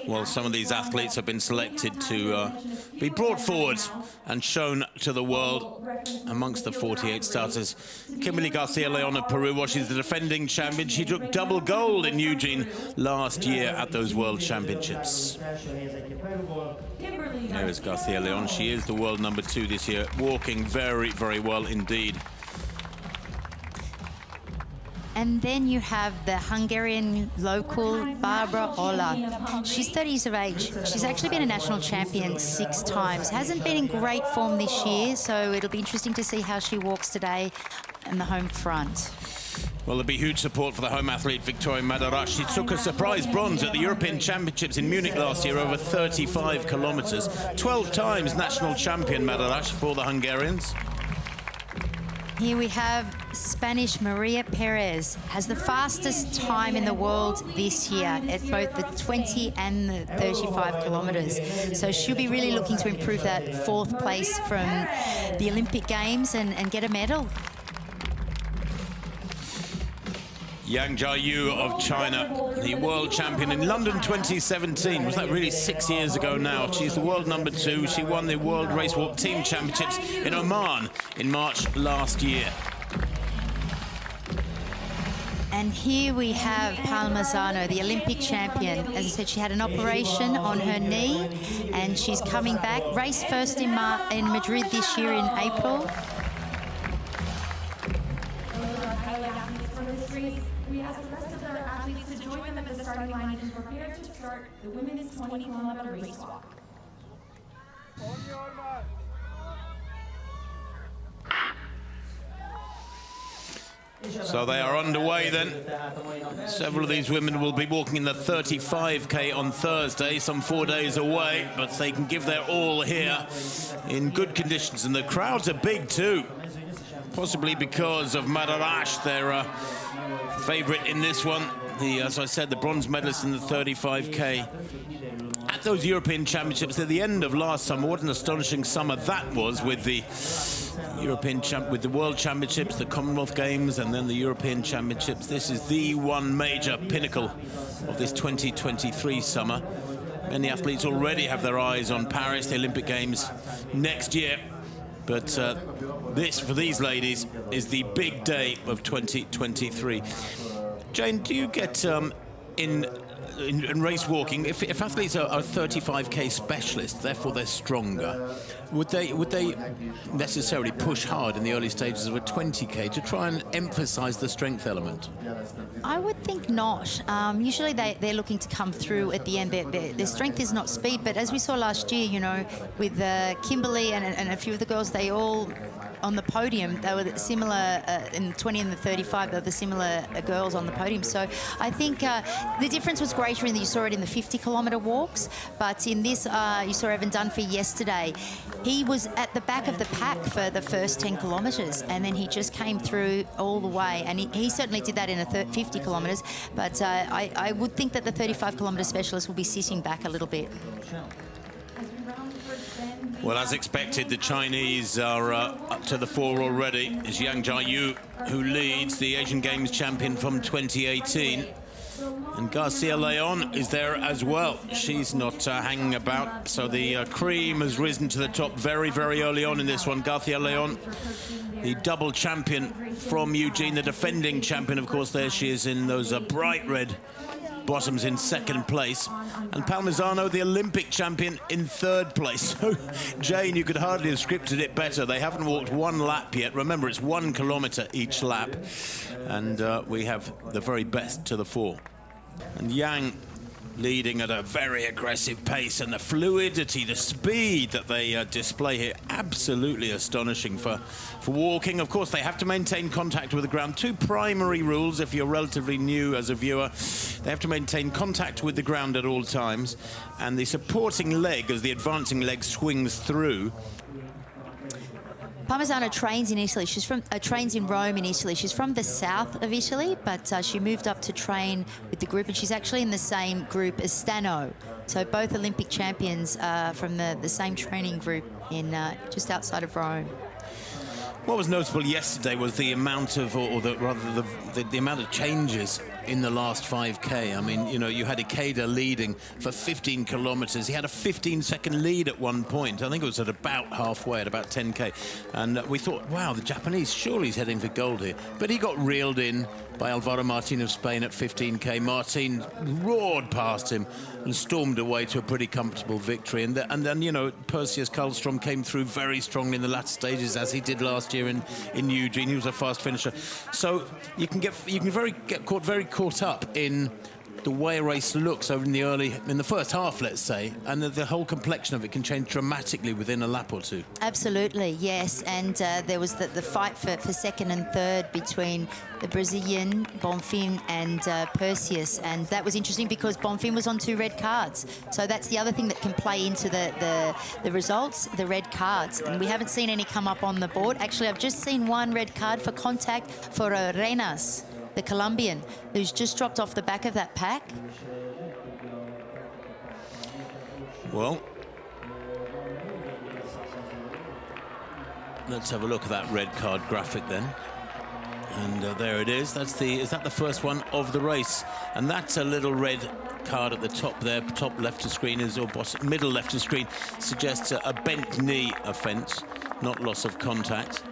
Well, some of these athletes have been selected to be brought forward and shown to the world. Amongst the 48 starters, Kimberly Garcia-Leon of Peru, well, she's the defending champion. She took double gold in Eugene last year at those World Championships. There is Garcia-Leon. She is the world #2 this year, walking very, very well indeed. And then you have the Hungarian local, Barbara Ola. She's 30 years of age. She's actually been a national champion 6 times. Hasn't been in great form this year, so it'll be interesting to see how she walks today in the home front. Well, there'll be huge support for the home athlete, Victoria Madarash. She took a surprise bronze at the European Championships in Munich last year, over 35 kilometers. 12 times national champion Madarash for the Hungarians. Here we have Spanish Maria Perez, has the fastest time in the world this year at both the 20 and the 35 kilometers. So she'll be really looking to improve that 4th place from the Olympic Games and get a medal. Yang Jiayu of China, the world champion in London 2017. Was that really 6 years ago now? She's the world #2. She won the World Racewalk Team Championships in Oman in March last year. And here we have Palmisano, the Olympic champion. As I said, she had an operation on her knee and she's coming back. Raced first in Madrid this year in April. We ask the rest of our athletes to join them at the starting line and prepare to start the women's 20-kilometer race walk. So they are underway then. Several of these women will be walking in the 35K on Thursday, some 4 days away, but they can give their all here in good conditions. And the crowds are big too, possibly because of Madarash, their favorite in this one. As I said, the bronze medalist in the 35K. At those European Championships at the end of last summer, what an astonishing summer that was, with the with the World Championships, the Commonwealth Games, and then the European Championships. This is the one major pinnacle of this 2023 summer. Many athletes already have their eyes on Paris, the Olympic Games next year. But this, for these ladies, is the big day of 2023. Jane, do you get in race walking, if athletes are 35K specialists, therefore they're stronger, would they necessarily push hard in the early stages of a 20K to try and emphasize the strength element? I would think not. Usually they're looking to come through at the end. Their strength is not speed, but as we saw last year, you know, with Kimberly and a few of the girls, they all on the podium, they were similar in the 20 and the 35, they were the similar girls on the podium. So I think the difference was greater in that you saw it in the 50-kilometer walks, but in this, you saw Evan Dunphy yesterday. He was at the back of the pack for the first 10 kilometers, and then he just came through all the way, and he certainly did that in the 50 kilometers, but I would think that the 35-kilometer specialist will be sitting back a little bit. Well, as expected, the Chinese are up to the fore already. It's Yang Jiayu who leads, the Asian Games champion from 2018. And Garcia-Leon is there as well. She's not hanging about, so the cream has risen to the top very, very early on in this one. Garcia-Leon, the double champion from Eugene, the defending champion, of course. There she is in those bright red bottoms in 2nd place, and Palmisano, the Olympic champion, in 3rd place. So, Jane, you could hardly have scripted it better. They haven't walked 1 lap yet. Remember, it's 1 kilometer each lap, and we have the very best to the fore. And Yang leading at a very aggressive pace, and the fluidity, the speed that they display here, absolutely astonishing for walking. Of course, they have to maintain contact with the ground. 2 primary rules if you're relatively new as a viewer. They have to maintain contact with the ground at all times, and the supporting leg, as the advancing leg swings through. Palmisano trains in Italy. She's from trains in Rome in Italy. She's from the south of Italy, but she moved up to train with the group, and she's actually in the same group as Stano. So both Olympic champions from the same training group in just outside of Rome. What was notable yesterday was the amount of, or rather the amount of changes in the last 5K. I mean, you know, you had Ikeda leading for 15 kilometers. He had a 15-second lead at one point. I think it was at about halfway, at about 10K. And we thought, wow, the Japanese, surely he's heading for gold here. But he got reeled in by Alvaro Martin of Spain at 15K. Martin roared past him and stormed away to a pretty comfortable victory. And then, you know, Perseus Karlstrom came through very strongly in the latter stages, as he did last year in Eugene. He was a fast finisher. So you can get caught up in the way a race looks over in the first half, let's say, and the whole complexion of it can change dramatically within a lap or two. Absolutely, yes. And there was the fight for second and third between the Brazilian Bonfim and Perseus, and that was interesting because Bonfim was on 2 red cards. So that's the other thing that can play into the results, the red cards. And we haven't seen any come up on the board. Actually, I've just seen 1 red card for contact for Renas, the Colombian, who's just dropped off the back of that pack. Well, let's have a look at that red card graphic then. And there it is. Is that the first one of the race? And that's a little red card at the top there, top left of screen is, or bottom, middle left of screen, suggests a bent knee offence, not loss of contact.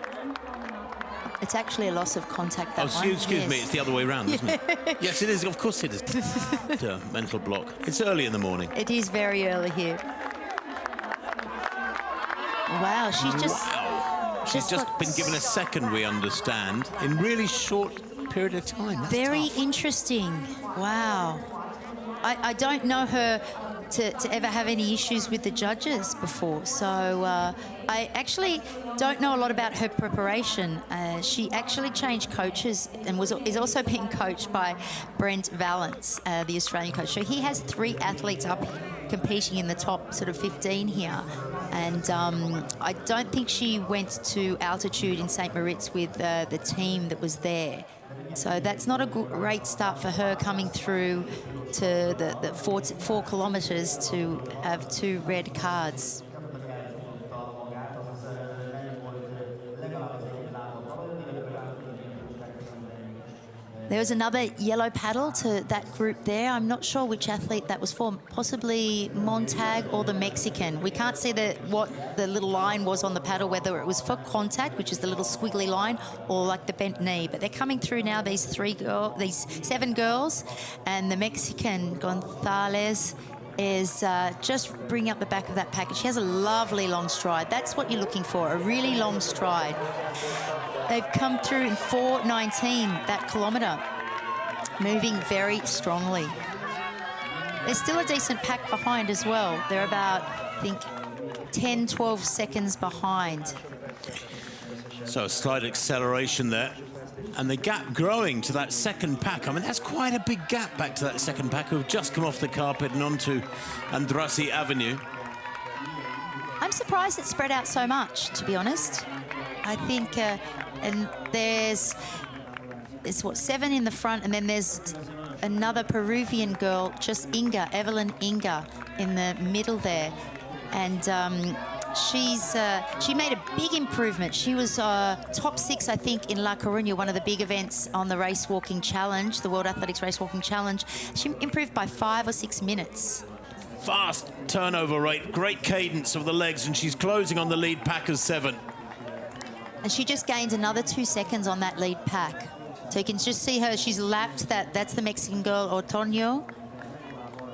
It's actually a loss of contact, that one. Excuse yes. me, it's the other way around, isn't it? Yes, it is, of course it is. Mental block. It's early in the morning. It is very early here. Wow, she's just... Wow. She's just been given a second, we understand, in really short period of time. That's very tough. Interesting. Wow. I don't know her to ever have any issues with the judges before, so I actually don't know a lot about her preparation. She actually changed coaches and is also being coached by Brent Valance, the Australian coach. So he has 3 athletes up competing in the top sort of 15 here, and I don't think she went to altitude in St. Moritz with the team that was there. So that's not a great start for her coming through to the 4 kilometres to have 2 red cards. There was another yellow paddle to that group there. I'm not sure which athlete that was for, possibly Montag or the Mexican. We can't see what the little line was on the paddle, whether it was for contact, which is the little squiggly line, or like the bent knee. But they're coming through now, these 7 girls, and the Mexican, Gonzalez, is just bringing up the back of that package. She has a lovely long stride. That's what you're looking for, a really long stride. They've come through in 4:19 that kilometre, moving very strongly. There's still a decent pack behind as well. They're about, I think, 10, 12 seconds behind. So a slight acceleration there. And the gap growing to that second pack. I mean, that's quite a big gap back to that second pack who've just come off the carpet and onto Andrassy Avenue. I'm surprised it spread out so much, to be honest. I think, and there's what, 7 in the front, and then there's another Peruvian girl, just Evelyn Inga, in the middle there. And she made a big improvement. She was top 6, I think, in La Coruña, one of the big events on the race walking challenge, the World Athletics Race Walking Challenge. She improved by 5 or 6 minutes. Fast turnover rate, great cadence of the legs, and she's closing on the lead pack of 7. And she just gained another 2 seconds on that lead pack. So you can just see her, she's lapped that's the Mexican girl, Otoño,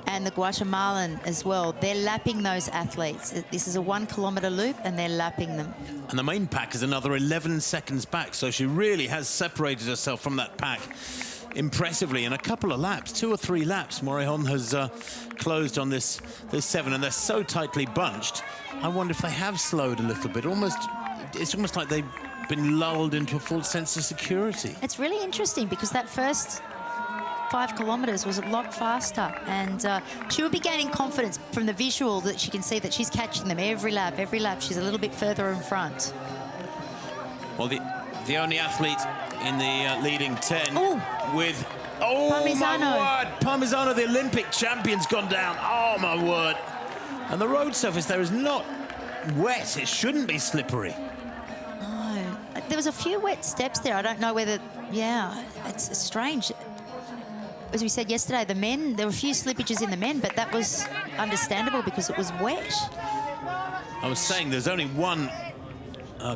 and the Guatemalan as well. They're lapping those athletes. This is a 1 kilometre loop, and they're lapping them. And the main pack is another 11 seconds back, so she really has separated herself from that pack impressively in a couple of laps, 2 or 3 laps. Morillon has closed on this 7, and they're so tightly bunched. I wonder if they have slowed a little bit. It's almost like they've been lulled into a false sense of security. It's really interesting because that first 5 kilometres was a lot faster, and she will be gaining confidence from the visual that she can see that she's catching them every lap. Every lap she's a little bit further in front. Well, the only athlete in the leading 10 with... Oh, Parmisano. my word! Parmisano, the Olympic champion's gone down. Oh, my word. And the road surface there is not wet. It shouldn't be slippery. No. There was a few wet steps there. I don't know whether... Yeah, it's strange. as we said yesterday, the men, there were a few slippages in the men, but that was understandable because it was wet. I was saying there's only one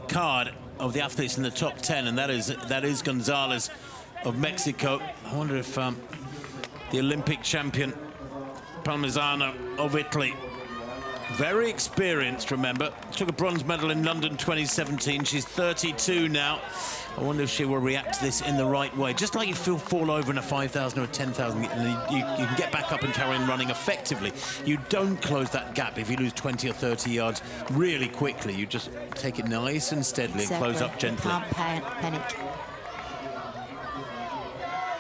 card of the athletes in the top 10, and that is Gonzalez of Mexico. I wonder if the Olympic champion Palmisano of Italy, very experienced, remember, took a bronze medal in London 2017. She's 32 now. I wonder if she will react to this in the right way. Just like you fall over in a 5,000 or a 10,000, you can get back up and carry on running effectively. You don't close that gap if you lose 20 or 30 yards really quickly. You just take it nice and steadily and close up gently. Can't panic.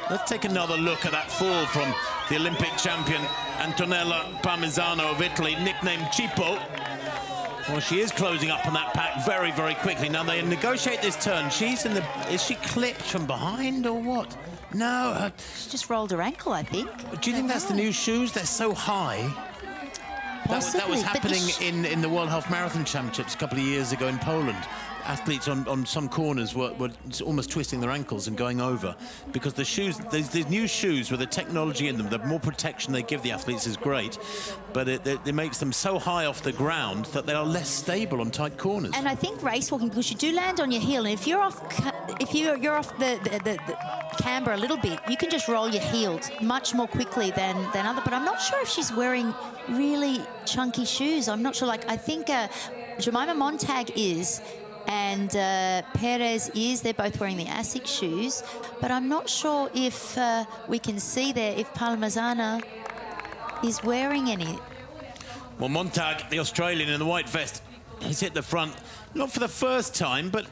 Let's take another look at that fall from the Olympic champion Antonella Palmisano of Italy, nicknamed Cipo. Well, she is closing up on that pack very, very quickly. Now they negotiate this turn. Is she clipped from behind or what? No. She just rolled her ankle, I think. Do you think that's the new shoes? They're so high. That was happening in the World Half Marathon Championships a couple of years ago in Poland. Athletes on some corners were almost twisting their ankles and going over because the shoes, these new shoes with the technology in them, the more protection they give the athletes is great, but it makes them so high off the ground that they are less stable on tight corners. And I think race walking, because you do land on your heel, and if you're off the camber a little bit, you can just roll your heels much more quickly than other. But I'm not sure if she's wearing really chunky shoes. I'm not sure. Like, I think Jemima Montag is, and Perez is. They're both wearing the ASIC shoes, but I'm not sure if we can see there if Palmisano is wearing any. Well, Montag, the Australian in the white vest, has hit the front, not for the first time, but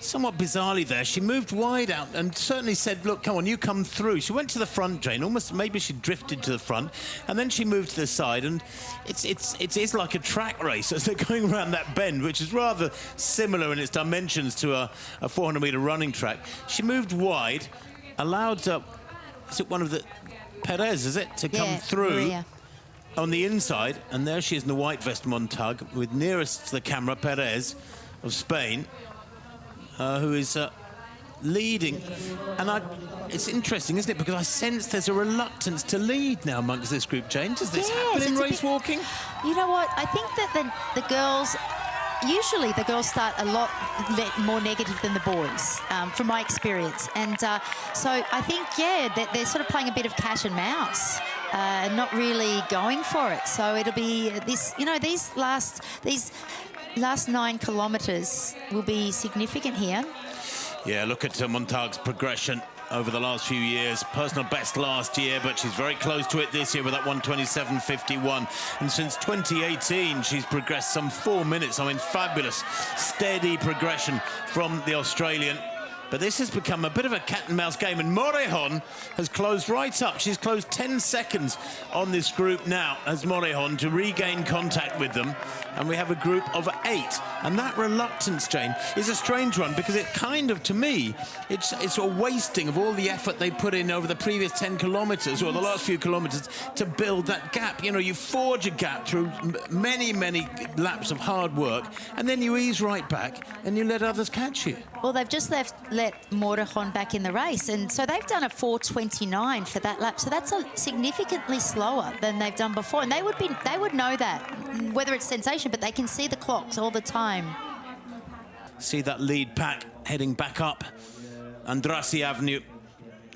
somewhat bizarrely there. She moved wide out and certainly said, look, come on, you come through. She went to the front, Jane, almost maybe she drifted to the front, and then she moved to the side, and it's like a track race as they're going around that bend, which is rather similar in its dimensions to a 400-meter running track. She moved wide, allowed, is it one of the, Perez, is it, to come through. Maria. On the inside, and there she is in the white vest, Montag, with nearest to the camera, Perez of Spain, who is leading. And it's interesting, isn't it? Because I sense there's a reluctance to lead now amongst this group, Jane. Does this happen in race walking? You know what? I think that the girls, usually the girls start a lot more negative than the boys, from my experience. And so I think, yeah, they're sort of playing a bit of cat and mouse, not really going for it. So it'll be this, you know, these last 9 kilometres will be significant here. Yeah, look at Montag's progression over the last few years. Personal best last year, but she's very close to it this year with that 1:27.51. And since 2018, she's progressed some 4 minutes. I mean, fabulous, steady progression from the Australian. But this has become a bit of a cat and mouse game, and Morejon has closed right up. She's closed 10 seconds on this group now as Morejon to regain contact with them. And we have a group of 8. And that reluctance, Jane, is a strange one because it kind of, to me, it's a wasting of all the effort they put in over the previous 10 kilometres or the last few kilometres to build that gap. You know, you forge a gap through many, many laps of hard work, and then you ease right back and you let others catch you. Well, they've just let Morejon back in the race, and so they've done a 4:29 for that lap. So that's significantly slower than they've done before, and they would know that, whether it's sensation, but they can see the clocks all the time. See that lead pack heading back up Andrassy Avenue,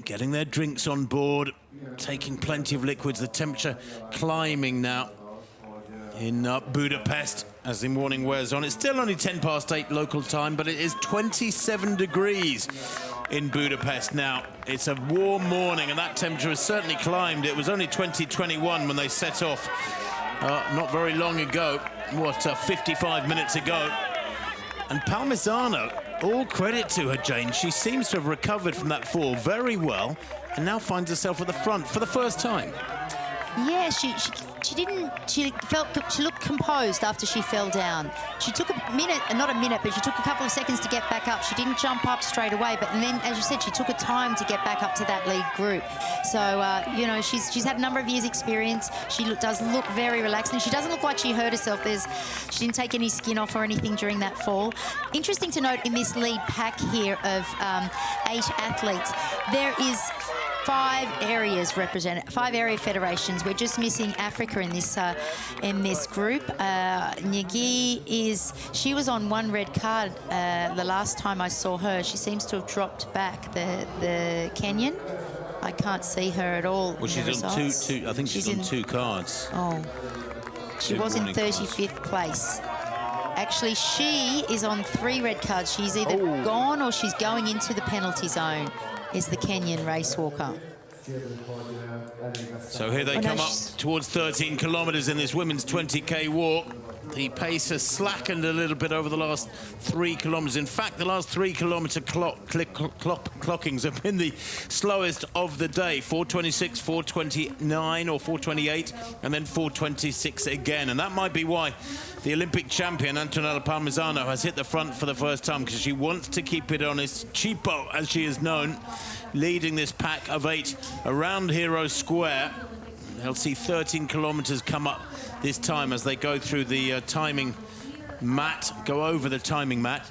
getting their drinks on board, taking plenty of liquids. The temperature climbing now in Budapest as the morning wears on. It's still only 8:10 local time, but it is 27 degrees in Budapest now. It's a warm morning, and that temperature has certainly climbed. It was only 2021 when they set off not very long ago, 55 minutes ago. And Palmisano, all credit to her, Jane. She seems to have recovered from that fall very well and now finds herself at the front for the first time. Yeah, she looked composed after she fell down. She took a minute, not a minute, but she took a couple of seconds to get back up. She didn't jump up straight away, but then, as you said, she took a time to get back up to that lead group. So, you know, she's had a number of years' experience. She does look very relaxed, and she doesn't look like she hurt herself. She didn't take any skin off or anything during that fall. Interesting to note in this lead pack here of 8 athletes, there is 5 areas represented, 5 area federations. We're just missing Africa in this group. Nyagi she was on 1 red card the last time I saw her. She seems to have dropped back, the Kenyan. I can't see her at all. Well, she's on two. I think she's on 2 cards. Oh, she was in 35th place. Actually, she is on 3 red cards. She's either gone or she's going into the penalty zone, is the Kenyan race walker. So here they come up towards 13 kilometres in this women's 20K walk. The pace has slackened a little bit over the last 3 kilometres. In fact, the last 3 kilometre clockings have been the slowest of the day. 4:26, 4:29 or 4:28, and then 4:26 again. And that might be why the Olympic champion, Antonella Parmesano, has hit the front for the first time, because she wants to keep it honest. Cheapo, as she is known, leading this pack of 8 around Hero Square. They'll see 13 kilometres come up this time as they go through the timing mat, go over the timing mat.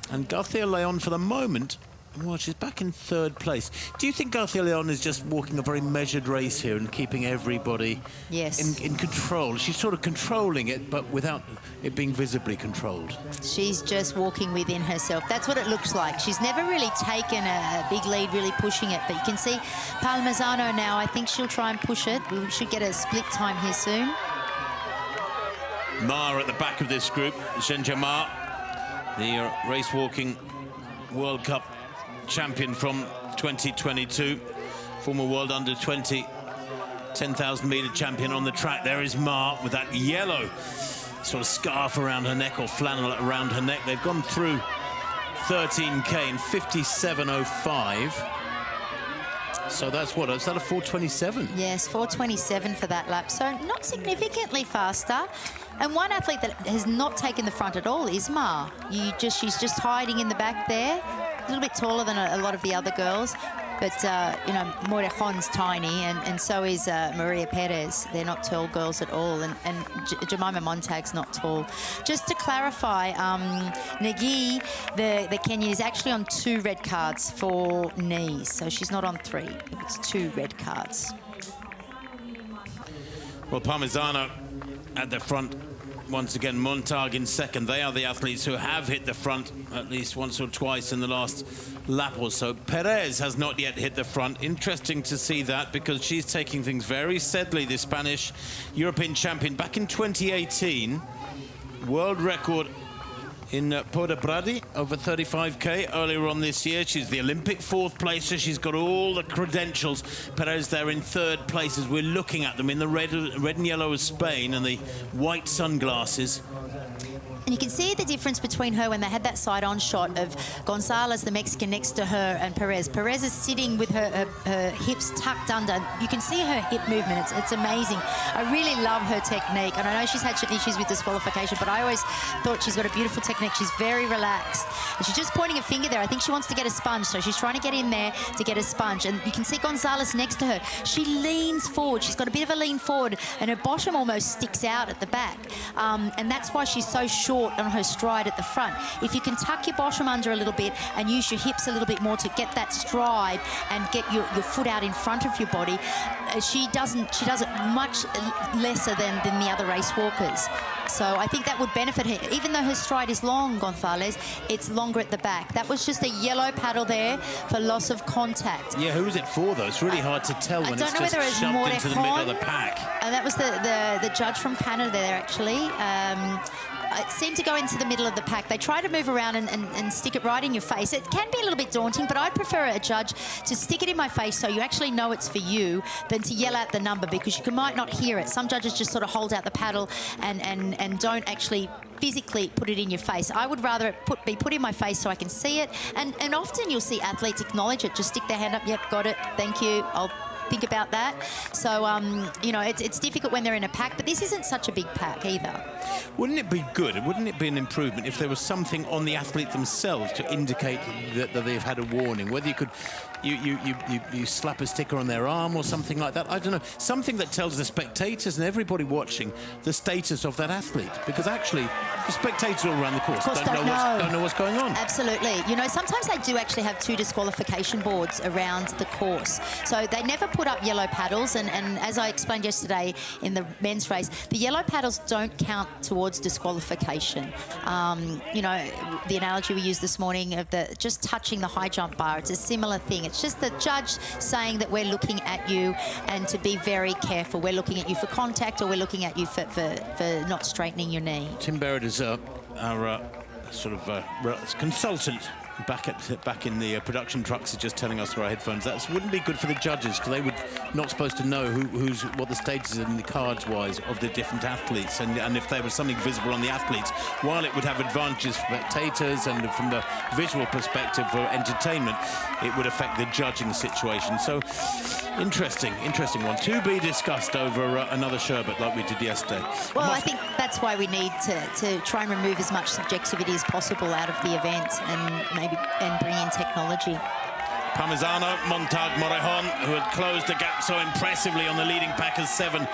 And Garcia Leon, for the moment, well, she's back in 3rd place. Do you think Garcia Leon is just walking a very measured race here and keeping everybody in control? She's sort of controlling it, but without it being visibly controlled. She's just walking within herself. That's what it looks like. She's never really taken a big lead, really pushing it. But you can see Parmesano now. I think she'll try and push it. We should get a split time here soon. Ma at the back of this group, Shenja Ma, the race walking World Cup champion from 2022, former world under-20 10,000 metre champion on the track. There is Ma with that yellow sort of scarf around her neck, or flannel around her neck. They've gone through 13K in 57.05. So that's what, is that a 4:27? Yes, 4:27 for that lap. So not significantly faster. And one athlete that has not taken the front at all is Ma. She's just hiding in the back there. A little bit taller than a lot of the other girls. But, you know, Morejon's tiny, and so is Maria Perez. They're not tall girls at all. And Jemima Montag's not tall. Just to clarify, Nyagi, the Kenyan, is actually on 2 red cards for knees. So she's not on 3. It's 2 red cards. Well, Parmesano at the front. Once again, Montag in 2nd. They are the athletes who have hit the front at least once or twice in the last lap or so. Perez has not yet hit the front. Interesting to see that, because she's taking things very steadily. The Spanish European champion back in 2018. World record in Budapest over 35K earlier on this year. She's the Olympic 4th placer. She's got all the credentials. Perez there in 3rd place as we're looking at them in the red and yellow of Spain and the white sunglasses. And you can see the difference between her when they had that side-on shot of Gonzalez, the Mexican, next to her, and Perez. Perez is sitting with her hips tucked under. You can see her hip movement. It's amazing. I really love her technique. And I know she's had issues with disqualification, but I always thought she's got a beautiful technique. She's very relaxed. And she's just pointing a finger there. I think she wants to get a sponge, so she's trying to get in there to get a sponge. And you can see Gonzalez next to her. She leans forward. She's got a bit of a lean forward, and her bottom almost sticks out at the back. And that's why she's so short on her stride at the front. If you can tuck your bottom under a little bit and use your hips a little bit more to get that stride and get your foot out in front of your body, she does it much lesser than the other race walkers. So I think that would benefit her. Even though her stride is long, Gonzalez, it's longer at the back. That was just a yellow paddle there for loss of contact. Yeah, who was it for, though? It's really hard to tell when it's just shoved into the middle of the pack. That was the judge from Canada there, actually. It seemed to go into the middle of the pack. They try to move around and stick it right in your face. It can be a little bit daunting, but I prefer a judge to stick it in my face so you actually know it's for you than to yell out the number, because you might not hear it. Some judges just sort of hold out the paddle and don't actually physically put it in your face. I would rather it be put in my face so I can see it. And often you'll see athletes acknowledge it. Just stick their hand up. Yep, got it. Thank you. I'll think about that. So, you know, it's difficult when they're in a pack, but this isn't such a big pack either. Wouldn't it be good, wouldn't it be an improvement if there was something on the athlete themselves to indicate that they've had a warning? Whether you could you slap a sticker on their arm or something like that. I don't know, something that tells the spectators and everybody watching the status of that athlete, because actually the spectators all around the course don't know what's going on. Absolutely. You know, sometimes they do actually have 2 disqualification boards around the course, so they never put up yellow paddles, and as I explained yesterday in the men's race, the yellow paddles don't count towards disqualification. You know, the analogy we used this morning of the just touching the high jump bar, it's a similar thing. It's just the judge saying that we're looking at you and to be very careful. We're looking at you for contact, or we're looking at you for not straightening your knee. Tim Perez is our sort of consultant back in the production trucks, is just telling us through our headphones that wouldn't be good for the judges, because they would not supposed to know what the status is in the cards wise of the different athletes, and if there was something visible on the athletes, while it would have advantages for spectators and from the visual perspective for entertainment, it would affect the judging situation. So interesting one to be discussed over another sherbet like we did yesterday. Well, I think that's why we need to try and remove as much subjectivity as possible out of the event, and bring in technology. Parmesano, Montag, Morejon, who had closed the gap so impressively on the leading packers 7,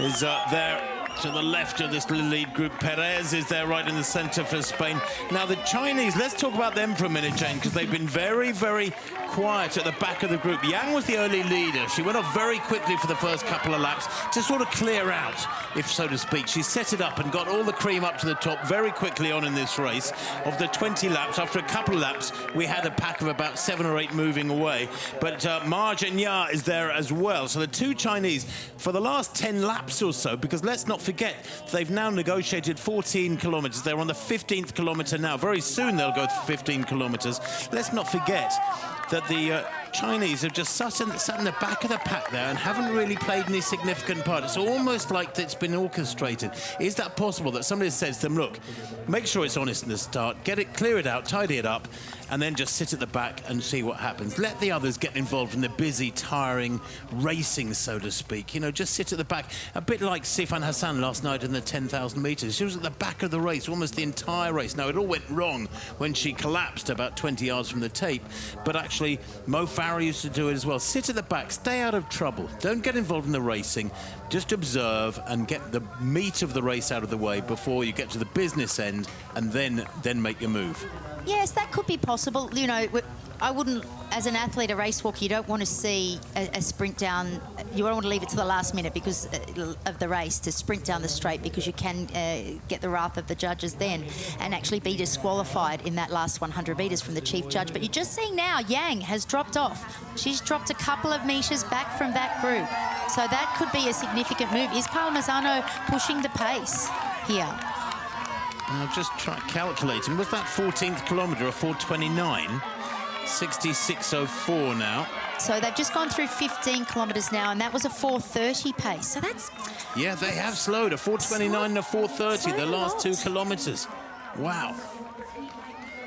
is there to the left of this lead group. Perez is there right in the centre for Spain. Now the Chinese, let's talk about them for a minute, Jane, because they've been very, very quiet at the back of the group. Yang was the early leader. She went off very quickly for the first couple of laps to sort of clear out, if so to speak. She set it up and got all the cream up to the top very quickly on in this race. Of the 20 laps, after a couple of laps, we had a pack of about 7 or 8 moving away. But Ma Zhenya is there as well. So the 2 Chinese, for the last 10 laps or so, because let's not forget, they've now negotiated 14 kilometres. They're on the 15th kilometre now. Very soon they'll go 15 kilometres. Let's not forget that the Chinese have just sat in the back of the pack there and haven't really played any significant part. It's almost like it's been orchestrated. Is that possible, that somebody says to them, look, make sure it's honest in the start, clear it out, tidy it up, and then just sit at the back and see what happens. Let the others get involved in the busy, tiring racing, so to speak. You know, just sit at the back. A bit like Sifan Hassan last night in the 10,000 metres. She was at the back of the race almost the entire race. Now, it all went wrong when she collapsed about 20 yards from the tape, but actually Mo Farah used to do it as well. Sit at the back, stay out of trouble. Don't get involved in the racing. Just observe and get the meat of the race out of the way before you get to the business end, and then make your move. Yes, that could be possible. You know, I wouldn't, as an athlete, a race walker, you don't want to see a sprint down. You don't want to leave it to the last minute because of the race to sprint down the straight, because you can get the wrath of the judges then and actually be disqualified in that last 100 metres from the chief judge. But you're just seeing now, Yang has dropped off. She's dropped a couple of metres back from that group. So that could be a significant move. Is Parmesano pushing the pace here? I'll just try calculating. Was that 14th kilometre a 4:29? 66:04 now. So they've just gone through 15 kilometres now, and that was a 4:30 pace. So that's... Yeah, they have slowed. A 4:29 and a 4:30, the last 2 kilometres. Wow.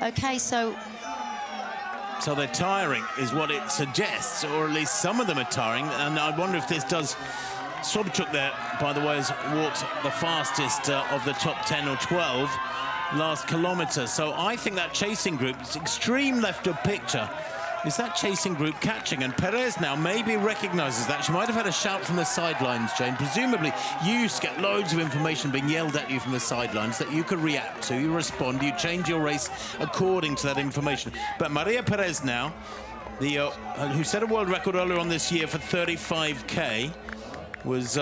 Okay, so they're tiring, is what it suggests, or at least some of them are tiring. And I wonder if this does... Sobchuk there, by the way, has walked the fastest of the top 10 or 12 last kilometre. So I think that chasing group, extreme left of picture, is that chasing group catching. And Perez now maybe recognises that. She might have had a shout from the sidelines, Jane. Presumably, you used to get loads of information being yelled at you from the sidelines that you could react to, you respond, you change your race according to that information. But Maria Perez now, who set a world record earlier on this year for 35K, was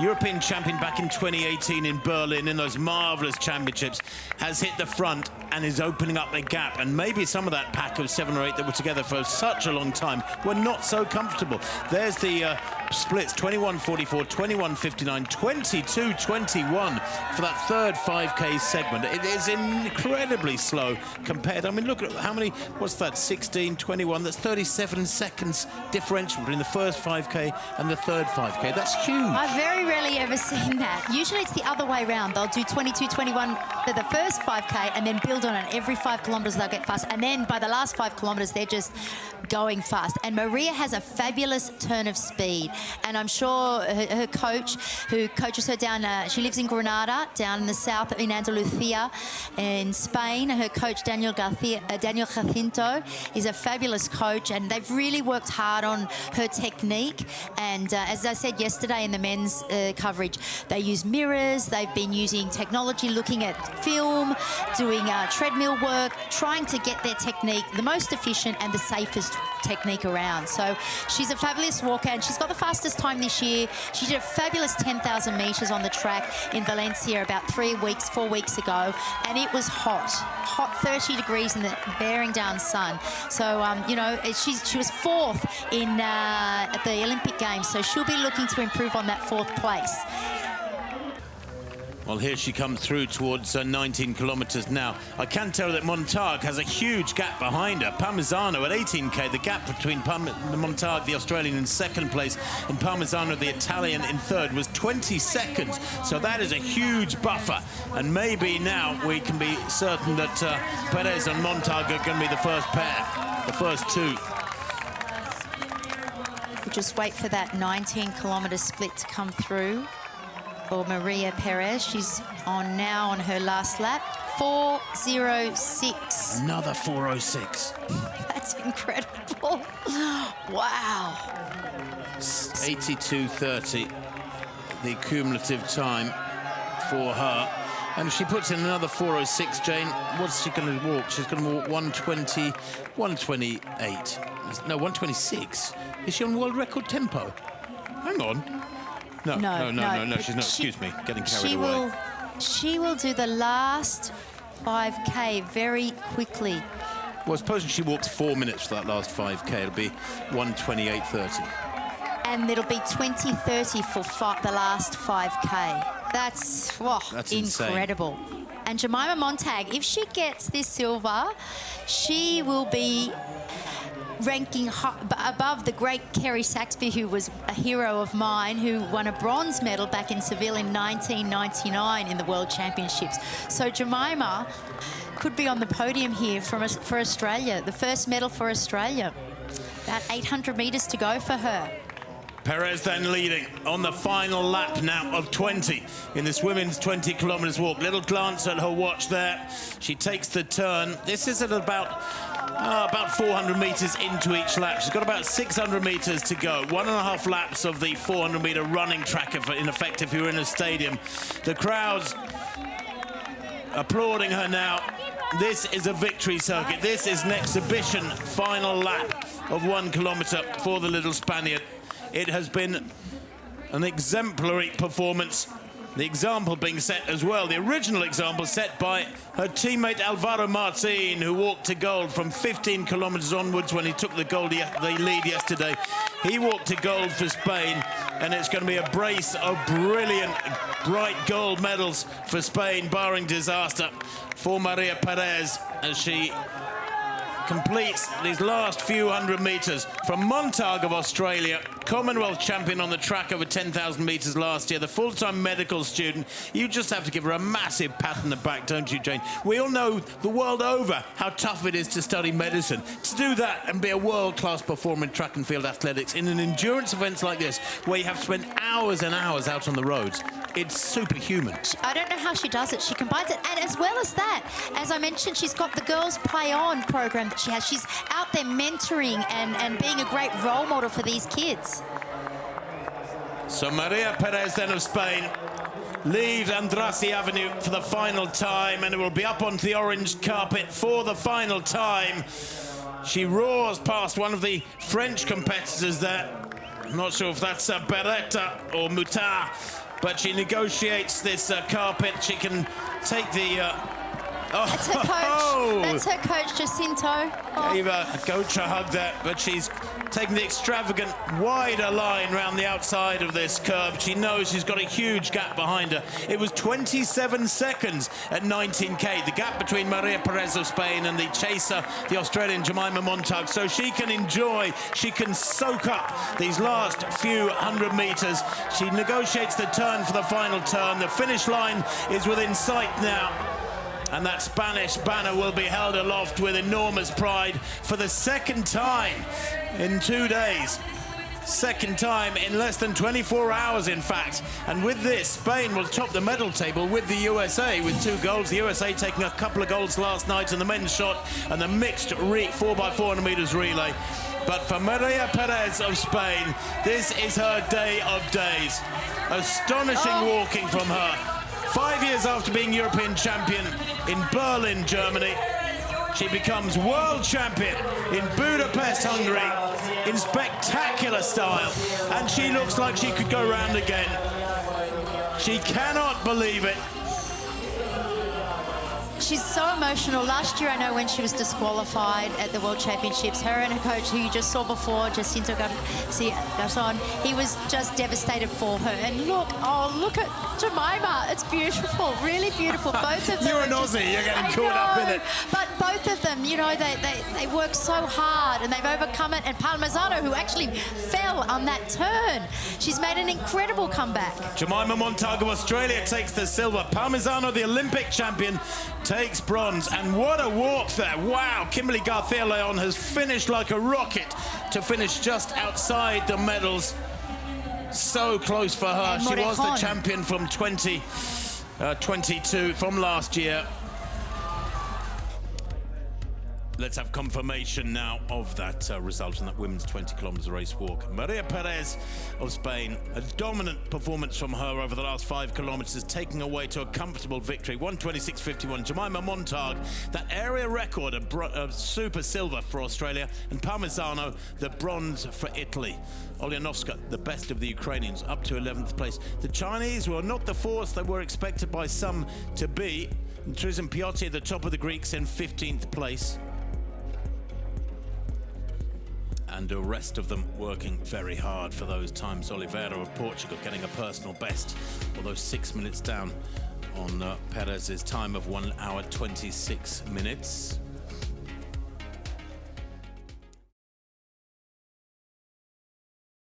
European champion back in 2018 in Berlin in those marvellous championships, has hit the front and is opening up the gap. And maybe some of that pack of 7 or 8 that were together for such a long time were not so comfortable. There's the splits, 21:44, 21:59, 22:21 for that third 5K segment. It is incredibly slow compared. I mean, look at how many, what's that, 16:21, that's 37 seconds differential between the first 5K and the third 5K. That's huge. I've very rarely ever seen that. Usually it's the other way around. They'll do 22:21 for the first 5K and then build on it. Every 5 kilometres they'll get fast. And then by the last 5 kilometres, they're just going fast. And Maria has a fabulous turn of speed. And I'm sure her coach, who coaches her down, she lives in Granada, down in the south, in Andalusia, in Spain. Her coach, Daniel Jacinto, is a fabulous coach, and they've really worked hard on her technique. And as I said yesterday in the men's coverage, they use mirrors, they've been using technology, looking at film, doing treadmill work, trying to get their technique the most efficient and the safest technique around. So she's a fabulous walker, and she's got the fastest time this year. She did a fabulous 10,000 metres on the track in Valencia about 4 weeks ago, and it was hot 30 degrees in the bearing down sun. So you know, she was fourth in at the Olympic Games, so she'll be looking to improve on that 4th place. Well, here she comes through towards 19 kilometres now. I can tell that Montague has a huge gap behind her. Parmigiano at 18k, the gap between Montague, the Australian, in 2nd place, and Parmigiano, the Italian, in 3rd, was 20 seconds. So that is a huge buffer. And maybe now we can be certain that Perez and Montague are going to be the first pair, the first two. We'll just wait for that 19-kilometre split to come through for Maria Perez. She's on now on her last lap. 4:06. Another 4:06. That's incredible. Wow. 82:30, the cumulative time for her. And if she puts in another 4:06, Jane, what's she going to walk? She's going to walk 1:20, 1:28. No, 1:26. Is she on world record tempo? Hang on. No, she's not. Excuse me, getting carried away. She will do the last 5K very quickly. Well, supposing she walks 4 minutes for that last 5K, it'll be 1:28:30. And it'll be 20:30 for the last 5K. That's incredible. Insane. And Jemima Montague, if she gets this silver, she will be ranking above the great Kerry Saxby, who was a hero of mine, who won a bronze medal back in Seville in 1999 in the World Championships. So Jemima could be on the podium here for Australia, the first medal for Australia. About 800 metres to go for her. Perez then leading on the final lap now of 20 in this women's 20 kilometres walk. Little glance at her watch there. She takes the turn. This is at about 400 metres into each lap. She's got about 600 metres to go. 1.5 laps of the 400-metre running track, in effect, if you're in a stadium. The crowd's applauding her now. This is a victory circuit. This is an exhibition final lap of 1 kilometre for the little Spaniard. It has been an exemplary performance. The example being set as well, the original example set by her teammate Alvaro Martin, who walked to gold from 15 kilometres onwards when he took the lead yesterday. He walked to gold for Spain, and it's going to be a brace of brilliant, bright gold medals for Spain, barring disaster, for Maria Perez as she completes these last few hundred metres from Montague of Australia, Commonwealth champion on the track over 10,000 metres last year, the full-time medical student. You just have to give her a massive pat on the back, don't you, Jane? We all know the world over how tough it is to study medicine. To do that and be a world-class performer in track and field athletics in an endurance event like this, where you have to spend hours and hours out on the roads, it's superhuman. I don't know how she does it. She combines it. And as well as that, as I mentioned, she's got the Girls Play On program that she has. She's out there mentoring and being a great role model for these kids. So Maria Perez then of Spain leaves Andrassy Avenue for the final time, and it will be up onto the orange carpet for the final time. She roars past one of the French competitors there. I'm not sure if that's Beretta or Moutard, but she negotiates this carpet. She can take the... That's her coach. That's her coach, Jacinto. Gave a coach a hug there, but she's taking the extravagant wider line around the outside of this curve. She knows she's got a huge gap behind her. It was 27 seconds at 19k, the gap between Maria Perez of Spain and the chaser, the Australian Jemima Montague. So she can enjoy, she can soak up these last few hundred metres. She negotiates the turn for the final turn. The finish line is within sight now. and that Spanish banner will be held aloft with enormous pride for the second time in 2 days. Second time in less than 24 hours, in fact. And with this, Spain will top the medal table with the USA with 2 golds. The USA taking a couple of golds last night in the men's shot and the mixed 4x400 meters relay. But for Maria Perez of Spain, this is her day of days. Astonishing walking from her. 5 years after being European champion in Berlin, Germany, she becomes world champion in Budapest, Hungary, in spectacular style. And she looks like she could go round again. She cannot believe it. She's so emotional. Last year, I know when she was disqualified at the World Championships, her and her coach, who you just saw before, Jacinto Garzon, he was just devastated for her. And look at Jemima. It's beautiful, really beautiful. Both of them. You're an Aussie, you're getting caught up in it. But both of them, you know, they work so hard and they've overcome it. And Palmisano, who actually fell on that turn, she's made an incredible comeback. Jemima Montag of Australia takes the silver. Palmisano, the Olympic champion, takes bronze. And what a walk there. Wow, Kimberly Garcia-Leon has finished like a rocket to finish just outside the medals. So close for her. She was the champion from 2022, from last year. Let's have confirmation now of that result in that women's 20 kilometers race walk. Maria Perez of Spain, a dominant performance from her over the last 5 kilometers, taking away to a comfortable victory, 1:26.51. Jemima Montag, that area record, a super silver for Australia, and Palmisano, the bronze for Italy. Olyanovska, the best of the Ukrainians, up to 11th place. The Chinese were not the force they were expected by some to be. Tristan Piotti, the top of the Greeks, in 15th place. And the rest of them working very hard for those times. Oliveira of Portugal getting a personal best, although 6 minutes down on Perez's time of 1 hour 26 minutes.